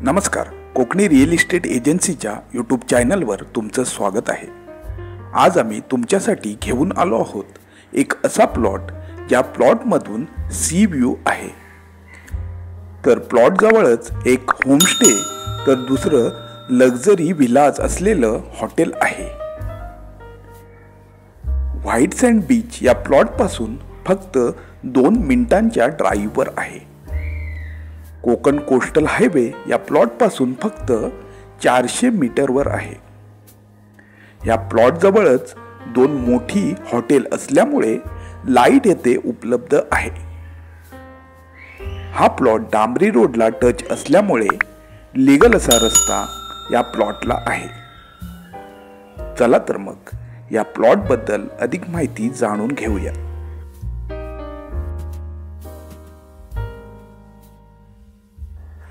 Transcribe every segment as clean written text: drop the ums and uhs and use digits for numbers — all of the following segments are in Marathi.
नमस्कार, कोकणी रिअल इस्टेट एजन्सीच्या यूट्यूब चॅनलवर तुमचं स्वागत आहे। आज आम्ही तुमच्यासाठी घेऊन आलो आहोत एक असा प्लॉट ज्या प्लॉटमधून सी व्ह्यू आहे। तर प्लॉट जवळच एक होमस्टे तर दुसरं लक्झरी विलाज असलेलं हॉटेल आहे। व्हाईट सँड बीच या प्लॉटपासून फक्त 2 मिनिटांच्या ड्राईव्हवर आहे। कोकण कोस्टल हायवे या प्लॉटपासून फक्त 400 मीटरवर आहे। या प्लॉट जवळच 2 मोठी हॉटेल असल्यामुळे लाईट येथे उपलब्ध आहे। हा प्लॉट डांबरी रोडला टच असल्यामुळे लीगल असा रस्ता या प्लॉटला आहे। चला तर मग या प्लॉट बद्दल अधिक माहिती जाणून घेऊया।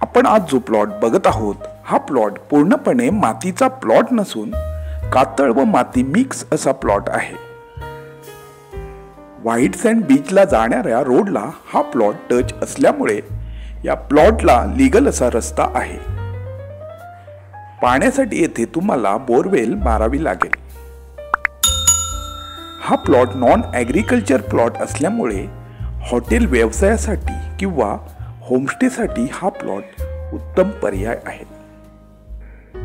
आपण आज जो प्लॉट बघत आहोत हा प्लॉट पूर्णपणे मातीचा प्लॉट नसून कातळ व माती मिक्स असा प्लॉट आहे। व्हाईट सँड बीचला जाणाऱ्या रोडला हा प्लॉट टच असल्यामुळे या प्लॉटला लीगल असा रस्ता आहे। पाण्यासाठी येथे तुम्हाला बोरवेल मारावी लागेल। हा प्लॉट नॉन ॲग्रिकल्चर प्लॉट असल्यामुळे हॉटेल व्यवसायासाठी किंवा होमस्टेसाठी हा प्लॉट उत्तम पर्याय आहे।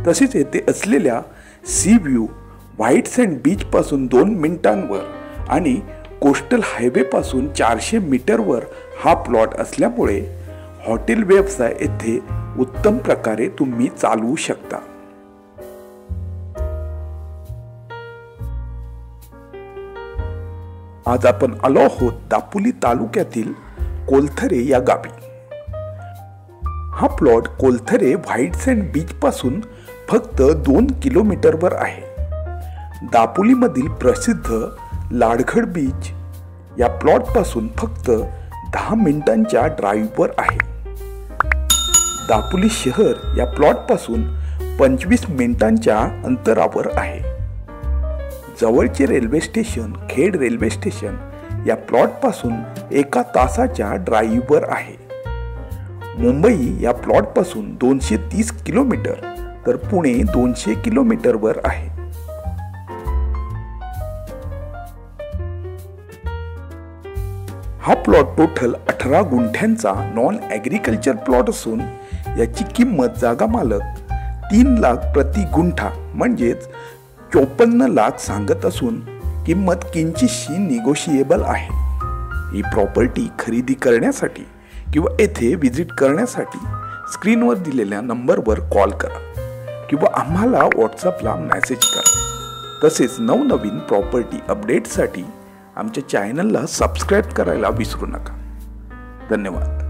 तसेच येथे असलेल्या sea view white sand beach पासून 2 मिनिटांवर आणि कोस्टल हायवे पासून 400 मीटरवर हा प्लॉट असल्यामुळे हॉटेल व्यवसाय येथे उत्तम प्रकारे तुम्ही चालवू शकता। आज आपण आलो आहोत दापोली तालुक्यातील कोलथरे या गावी। हा प्लॉट कोलथरे व्हाईट सँड बीच पासून फक्त 2 किलोमीटरवर आहे। दापोलीमधील प्रसिद्ध लाडघड बीच या प्लॉट पासून फक्त 10 मिनिटांच्या ड्राईव्हवर आहे। दापोली शहर या प्लॉट पासून 25 मिनिटांच्या अंतरावर आहे। जवळचे railway station Khed railway station या प्लॉट पासून 1 तासाच्या ड्राईव्हवर आहे। मुंबई या प्लॉट पासून 230 किलोमीटर तर पुणे 200 किलोमीटरवर आहे। हा प्लॉट टोटल 18 गुंठ्यांचा नॉन ॲग्रिकल्चर प्लॉट असून याची किंमत जागा मालक 3 लाख प्रति गुंठा म्हणजेच 54 लाख सांगत असून किंमत किंचितशी निगोशिएबल आहे। ही प्रॉपर्टी खरेदी करण्यासाठी किंवा येथे विजिट करण्यासाठी स्क्रीनवर दिलेल्या नंबरवर कॉल करा किंवा आम्हाला व्हॉट्सअपला मेसेज करा। तसेच नवनवीन प्रॉपर्टी अपडेटसाठी आमच्या चॅनलला सबस्क्राईब करायला विसरू नका। धन्यवाद।